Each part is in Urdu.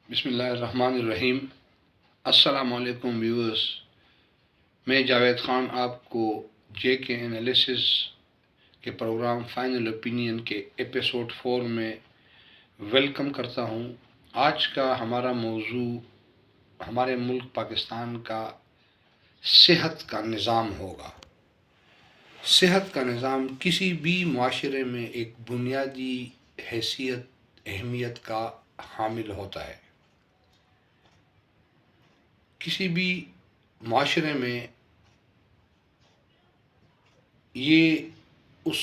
بسم اللہ الرحمن الرحیم۔ السلام علیکم ویورز، میں جاوید خان آپ کو جے کے انالیسس کے پروگرام فائنل اوپینین کے ایپیسوڈ 4 میں ویلکم کرتا ہوں۔ آج کا ہمارا موضوع ہمارے ملک پاکستان کا صحت کا نظام ہوگا۔ صحت کا نظام کسی بھی معاشرے میں ایک بنیادی حیثیت اہمیت کا حامل ہوتا ہے۔ کسی بھی معاشرے میں یہ اس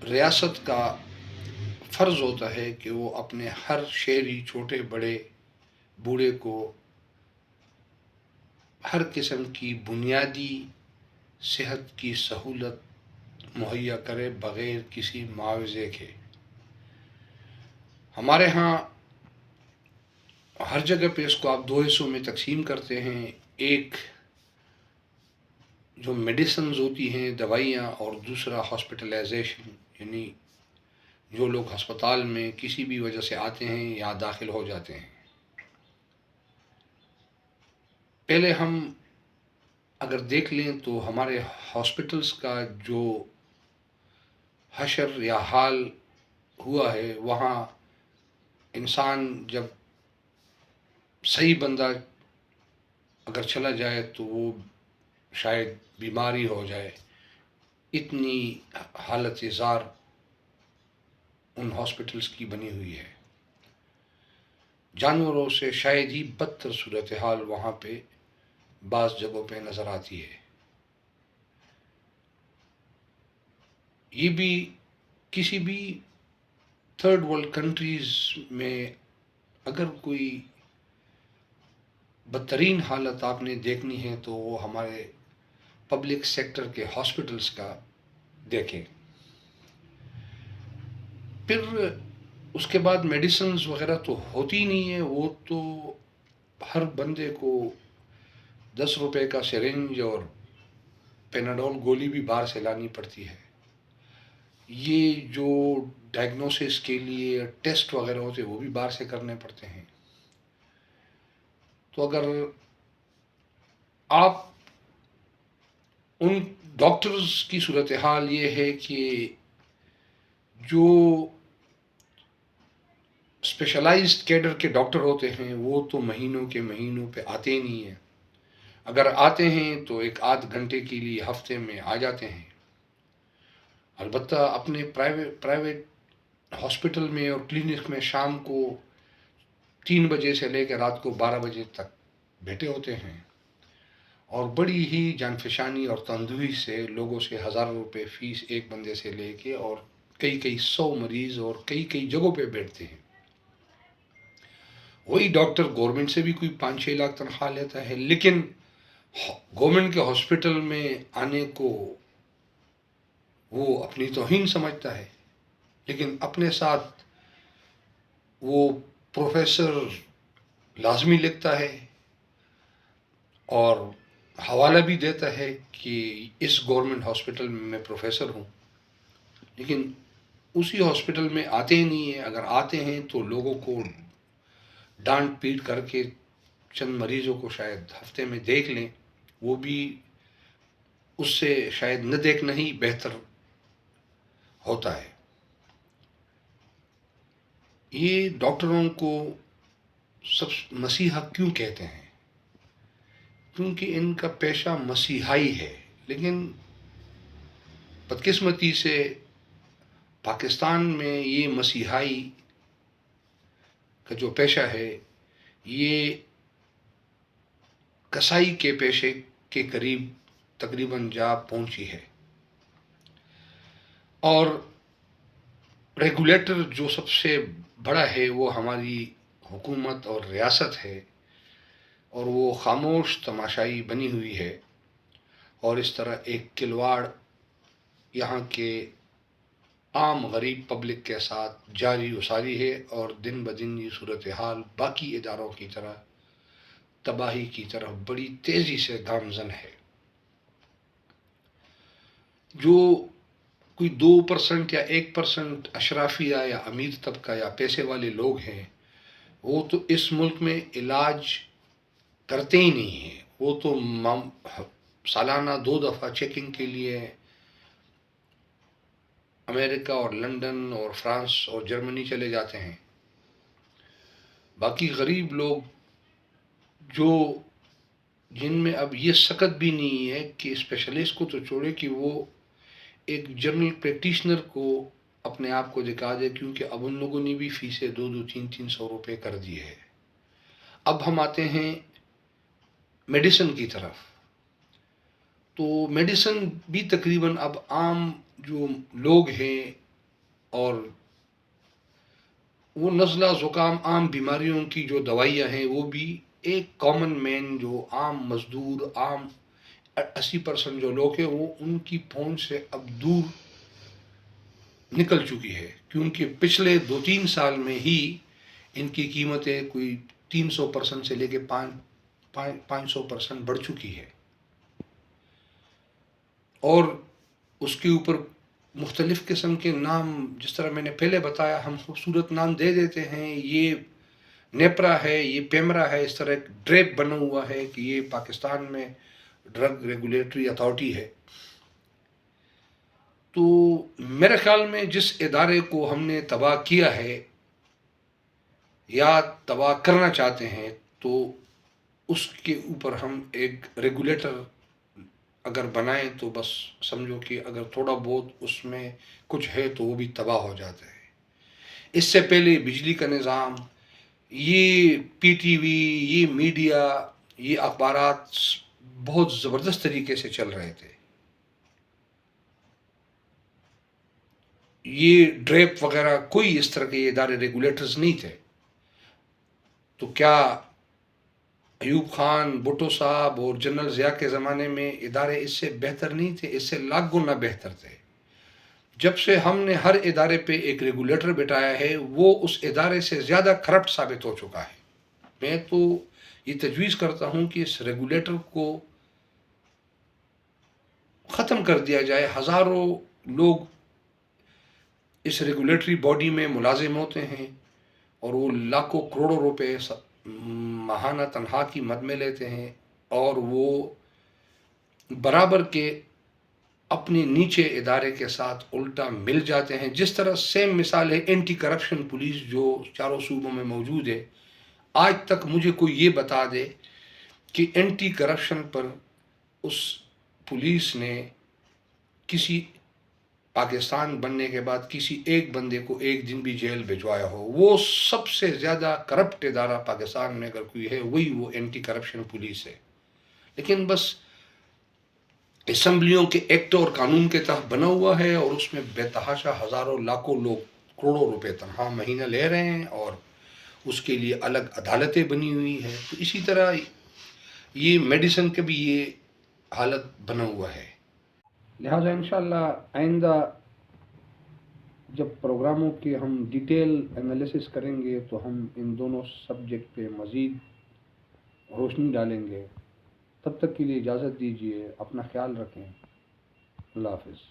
ریاست کا فرض ہوتا ہے کہ وہ اپنے ہر شہری چھوٹے بڑے بوڑھے کو ہر قسم کی بنیادی صحت کی سہولت مہیا کرے بغیر کسی معاوضے کے۔ ہمارے ہاں ہر جگہ پہ اس کو آپ دو حصوں میں تقسیم کرتے ہیں، ایک جو میڈیسنز ہوتی ہیں دوائیاں، اور دوسرا ہاسپٹلائزیشن، یعنی جو لوگ ہسپتال میں کسی بھی وجہ سے آتے ہیں یا داخل ہو جاتے ہیں۔ پہلے ہم اگر دیکھ لیں تو ہمارے ہاسپٹلز کا جو حشر یا حال ہوا ہے، وہاں انسان جب صحیح بندہ اگر چلا جائے تو وہ شاید بیماری ہو جائے، اتنی حالت زار ان ہاسپٹلز کی بنی ہوئی ہے۔ جانوروں سے شاید ہی بدتر صورتحال وہاں پہ بعض جگہوں پہ نظر آتی ہے۔ یہ بھی کسی بھی تھرڈ ورلڈ کنٹریز میں اگر کوئی بدترین حالت آپ نے دیکھنی ہے تو وہ ہمارے پبلک سیکٹر کے ہاسپٹلز کا دیکھیں۔ پھر اس کے بعد میڈیسنز وغیرہ تو ہوتی نہیں ہے، وہ تو ہر بندے کو 10 روپے کا سرنج اور پیناڈول گولی بھی باہر سے لانی پڑتی ہے۔ یہ جو ڈائگنوسس کے لیے ٹیسٹ وغیرہ ہوتے ہیں وہ بھی باہر سے کرنے پڑتے ہیں۔ تو اگر آپ ان ڈاکٹرز کی صورتحال یہ ہے کہ جو اسپیشلائزڈ کیڈر کے ڈاکٹر ہوتے ہیں وہ تو مہینوں کے مہینوں پہ آتے ہی نہیں ہیں، اگر آتے ہیں تو ایک آدھ گھنٹے کے لیے ہفتے میں آ جاتے ہیں۔ البتہ اپنے پرائیویٹ ہاسپٹل میں اور کلینک میں شام کو 3 بجے سے لے کے رات کو 12 بجے تک بیٹھے ہوتے ہیں، اور بڑی ہی جانفشانی اور تندوی سے لوگوں سے 1000 روپے فیس ایک بندے سے لے کے، اور کئی 100 مریض اور کئی جگہوں پہ بیٹھتے ہیں۔ وہی ڈاکٹر گورنمنٹ سے بھی کوئی 5-6 لاکھ تنخواہ لیتا ہے، لیکن گورنمنٹ کے ہاسپٹل میں آنے کو وہ اپنی توہین سمجھتا ہے، لیکن اپنے ساتھ وہ پروفیسر لازمی لکھتا ہے اور حوالہ بھی دیتا ہے کہ اس گورنمنٹ ہاسپٹل میں میں پروفیسر ہوں، لیکن اسی ہاسپٹل میں آتے ہی نہیں ہیں۔ اگر آتے ہیں تو لوگوں کو ڈانٹ پیٹ کر کے چند مریضوں کو شاید ہفتے میں دیکھ لیں، وہ بھی اس سے شاید نہ دیکھنا ہی بہتر ہوتا ہے۔ یہ ڈاکٹروں کو سب مسیحا کیوں کہتے ہیں؟ کیونکہ ان کا پیشہ مسیحائی ہے، لیکن بدقسمتی سے پاکستان میں یہ مسیحائی کا جو پیشہ ہے یہ کسائی کے پیشے کے قریب تقریباً جا پہنچی ہے، اور ریگولیٹر جو سب سے بڑا ہے وہ ہماری حکومت اور ریاست ہے، اور وہ خاموش تماشائی بنی ہوئی ہے، اور اس طرح ایک کھلواڑ یہاں کے عام غریب پبلک کے ساتھ جاری و ساری ہے، اور دن بدن یہ صورتحال باقی اداروں کی طرح تباہی کی طرف بڑی تیزی سے گامزن ہے۔ جو کوئی 2% یا 1% اشرافیہ یا امیر طبقہ یا پیسے والے لوگ ہیں، وہ تو اس ملک میں علاج کرتے ہی نہیں ہیں. وہ تو سالانہ 2 دفعہ چیکنگ کے لیے امریکہ اور لندن اور فرانس اور جرمنی چلے جاتے ہیں. باقی غریب لوگ جو جن میں اب یہ سکت بھی نہیں ہے کہ اسپیشلسٹ کو تو چھوڑے کہ وہ ایک جنرل پریکٹیشنر کو اپنے آپ کو دکھا دے، کیونکہ اب ان لوگوں نے بھی فیسیں 200-300 روپے کر دی ہے. اب ہم آتے ہیں میڈیسن کی طرف. تو میڈیسن بھی تقریباً اب عام جو لوگ ہیں اور وہ نزلہ زکام عام بیماریوں کی جو دوائیاں ہیں وہ بھی ایک کامن مین جو عام مزدور عام 80% جو لوگ ہیں وہ ان کی پہنچ سے اب دور نکل چکی ہے، کیونکہ پچھلے 2-3 سال میں ہی ان کی قیمتیں کوئی 300% سے لے کے 500% بڑھ چکی ہے. اور اس کے اوپر مختلف قسم کے نام، جس طرح میں نے پہلے بتایا، ہم خوبصورت نام دے دیتے ہیں. یہ نیپرا ہے، یہ پیمرا ہے، اس طرح ایک ڈریپ بنا ہوا ہے کہ یہ پاکستان میں ڈرگ ریگولیٹری اتھارٹی ہے. تو میرے خیال میں جس ادارے کو ہم نے تباہ کیا ہے یا تباہ کرنا چاہتے ہیں، تو اس کے اوپر ہم ایک ریگولیٹر اگر بنائیں تو بس سمجھو کہ اگر تھوڑا بہت اس میں کچھ ہے تو وہ بھی تباہ ہو جاتا ہے. اس سے پہلے بجلی کا نظام، یہ پی ٹی وی، یہ میڈیا، یہ اخبارات بہت زبردست طریقے سے چل رہے تھے. یہ ڈریپ وغیرہ کوئی اس طرح کے ادارے ریگولیٹرز نہیں تھے. تو کیا ایوب خان، بھٹو صاحب اور جنرل ضیاء کے زمانے میں ادارے اس سے بہتر نہیں تھے؟ اس سے لاکھ گنا بہتر تھے. جب سے ہم نے ہر ادارے پہ ایک ریگولیٹر بٹھایا ہے وہ اس ادارے سے زیادہ کرپٹ ثابت ہو چکا ہے. میں تو یہ تجویز کرتا ہوں کہ اس ریگولیٹر کو ختم کر دیا جائے. ہزاروں لوگ اس ریگولیٹری باڈی میں ملازم ہوتے ہیں اور وہ لاکھوں کروڑوں روپے ماہانہ تنخواہ کی مد میں لیتے ہیں، اور وہ برابر کے اپنے نیچے ادارے کے ساتھ الٹا مل جاتے ہیں. جس طرح سیم مثال ہے اینٹی کرپشن پولیس جو چاروں صوبوں میں موجود ہے. آج تک مجھے کوئی یہ بتا دے کہ اینٹی کرپشن پر اس پولیس نے کسی پاکستان بننے کے بعد کسی ایک بندے کو ایک دن بھی جیل بھجوایا ہو. وہ سب سے زیادہ کرپٹ ادارہ پاکستان میں اگر کوئی ہے وہی وہ اینٹی کرپشن پولیس ہے. لیکن بس اسمبلیوں کے ایکٹ اور قانون کے تحت بنا ہوا ہے اور اس میں بے تحاشا ہزاروں لاکھوں لوگ کروڑوں روپے تنخواہ مہینہ لے رہے ہیں اور اس کے لیے الگ عدالتیں بنی ہوئی ہیں. تو اسی طرح یہ میڈیسن کا بھی یہ حالت بنا ہوا ہے. لہٰذا انشاءاللہ آئندہ جب پروگراموں کی ہم ڈیٹیل انالیسس کریں گے تو ہم ان دونوں سبجیکٹ پہ مزید روشنی ڈالیں گے. تب تک کے لیے اجازت دیجیے، اپنا خیال رکھیں. اللہ حافظ.